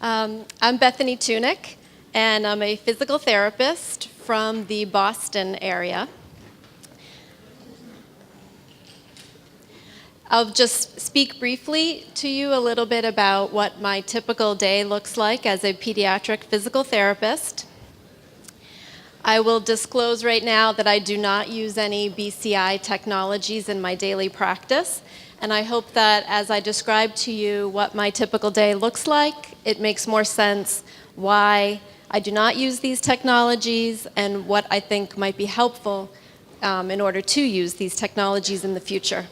I'm Bethany Tunik, and I'm a physical therapist from the Boston area. I'll just speak briefly to you a little bit about what my typical day looks like as a pediatric physical therapist. I will disclose right now that I do not use any BCI technologies in my daily practice, and I hope that as I describe to you what my typical day looks like, it makes more sense why I do not use these technologies and what I think might be helpful in order to use these technologies in the future.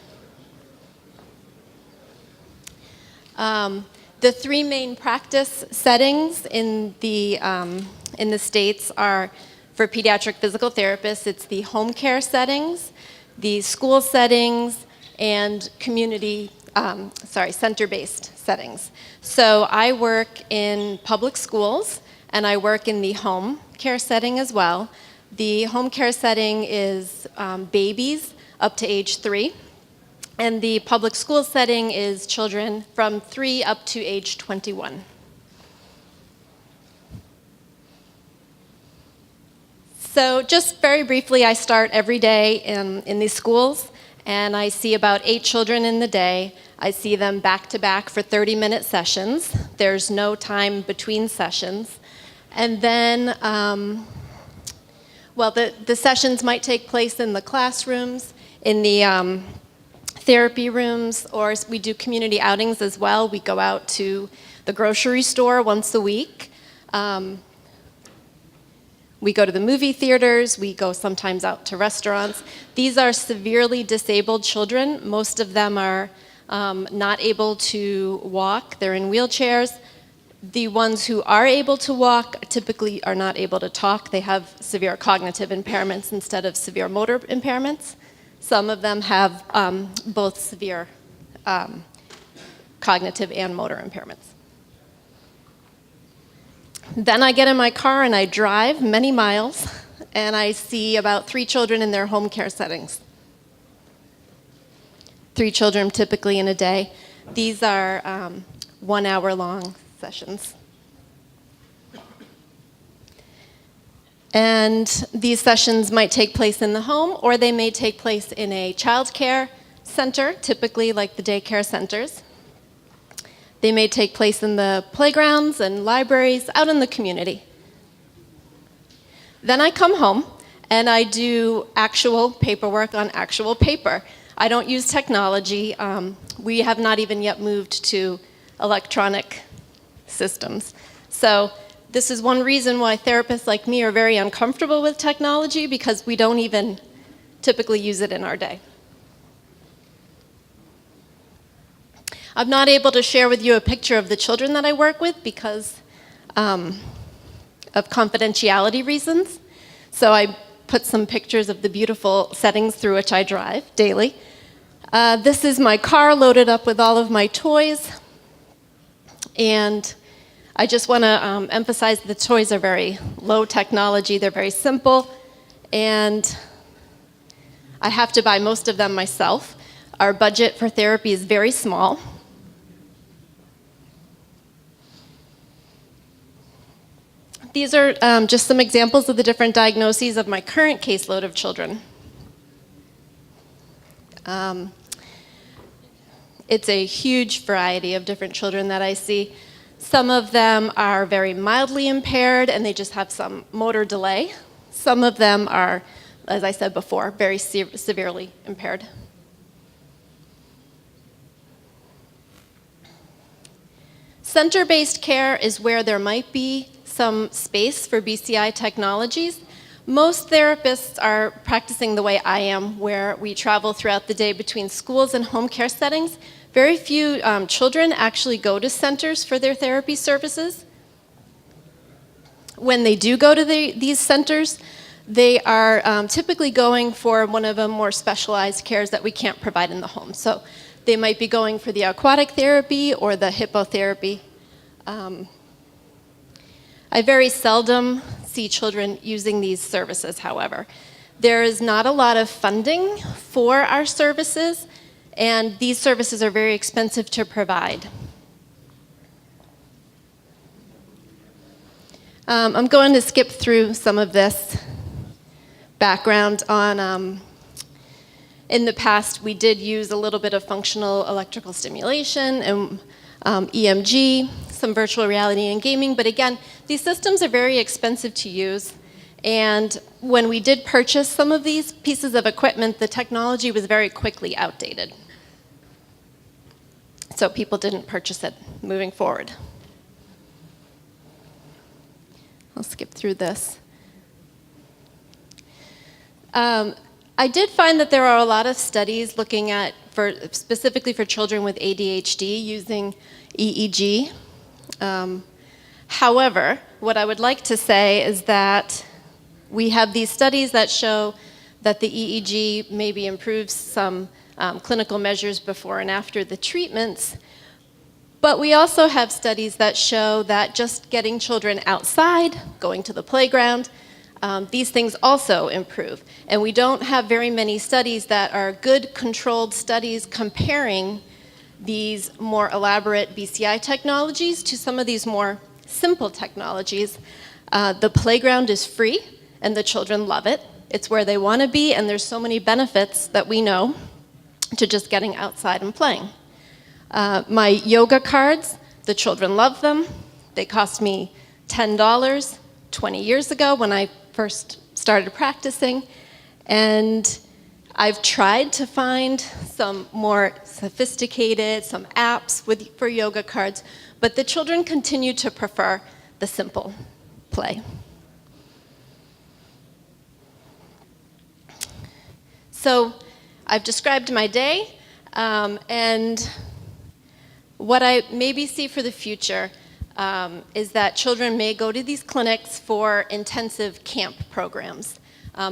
The three main practice settings in the States are, for pediatric physical therapists, it's the home care settings, the school settings, and center-based settings. So I work in public schools, and I work in the home care setting as well. The home care setting is babies up to age 3. And the public school setting is children from 3 up to age 21. So just very briefly, I start every day in these schools, and I see about 8 children in the day. I see them back to back for 30-minute sessions. There's no time between sessions. And then, the sessions might take place in the classrooms, in the therapy rooms, or we do community outings as well. We go out to the grocery store once a week. We go to the movie theaters. We go sometimes out to restaurants. These are severely disabled children. Most of them are not able to walk. They're in wheelchairs. The ones who are able to walk typically are not able to talk. They have severe cognitive impairments instead of severe motor impairments. Some of them have both severe cognitive and motor impairments. Then I get in my car and I drive many miles, and I see about 3 children in their home care settings. 3 children typically in a day. These are 1-hour-long sessions. And these sessions might take place in the home, or they may take place in a child care center, typically like the daycare centers. They may take place in the playgrounds and libraries out in the community. Then I come home and I do actual paperwork on actual paper. I don't use technology. We have not even yet moved to electronic systems. So this is one reason why therapists like me are very uncomfortable with technology, because we don't even typically use it in our day. I'm not able to share with you a picture of the children that I work with because of confidentiality reasons. So I put some pictures of the beautiful settings through which I drive daily. This is my car loaded up with all of my toys. And I just want to emphasize the toys are very low technology. They're very simple. And I have to buy most of them myself. Our budget for therapy is very small. These are just some examples of the different diagnoses of my current caseload of children. It's a huge variety of different children that I see. Some of them are very mildly impaired and they just have some motor delay. Some of them are, as I said before, very severely impaired. Center-based care is where there might be some space for BCI technologies. Most therapists are practicing the way I am, where we travel throughout the day between schools and home care settings. Very few children actually go to centers for their therapy services. When they do go to these centers, they are typically going for one of the more specialized cares that we can't provide in the home. So they might be going for the aquatic therapy or the hippotherapy. I very seldom see children using these services, however. There is not a lot of funding for our services, and these services are very expensive to provide. I'm going to skip through some of this background on, in the past, we did use a little bit of functional electrical stimulation and EMG, some virtual reality and gaming, but again, these systems are very expensive to use, and when we did purchase some of these pieces of equipment, the technology was very quickly outdated. So people didn't purchase it moving forward. I'll skip through this. I did find that there are a lot of studies looking at, specifically for children with ADHD, using EEG. However, what I would like to say is that we have these studies that show that the EEG maybe improves some clinical measures before and after the treatments, but we also have studies that show that just getting children outside, going to the playground, these things also improve. And we don't have very many studies that are good controlled studies comparing these more elaborate BCI technologies to some of these more simple technologies. The playground is free and the children love it. It's where they want to be, and there's so many benefits that we know to just getting outside and playing. My yoga cards, the children love them. They cost me $10 20 years ago when I first started practicing, and I've tried to find some more sophisticated, some apps for yoga cards, but the children continue to prefer the simple play. So I've described my day, and what I maybe see for the future is that children may go to these clinics for intensive camp programs.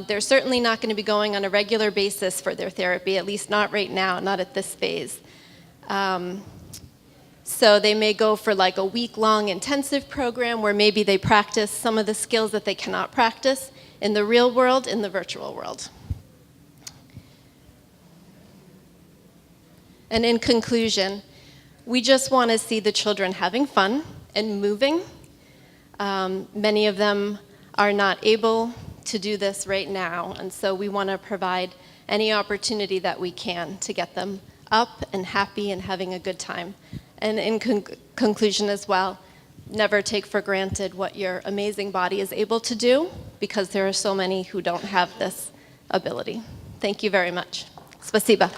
They're certainly not going to be going on a regular basis for their therapy, at least not right now, not at this phase. So they may go for like a week-long intensive program where maybe they practice some of the skills that they cannot practice in the real world, in the virtual world. And in conclusion, we just want to see the children having fun and moving. Many of them are not able to do this right now, and so we want to provide any opportunity that we can to get them up and happy and having a good time. And in conclusion as well, never take for granted what your amazing body is able to do, because there are so many who don't have this ability. Thank you very much. Spasiba.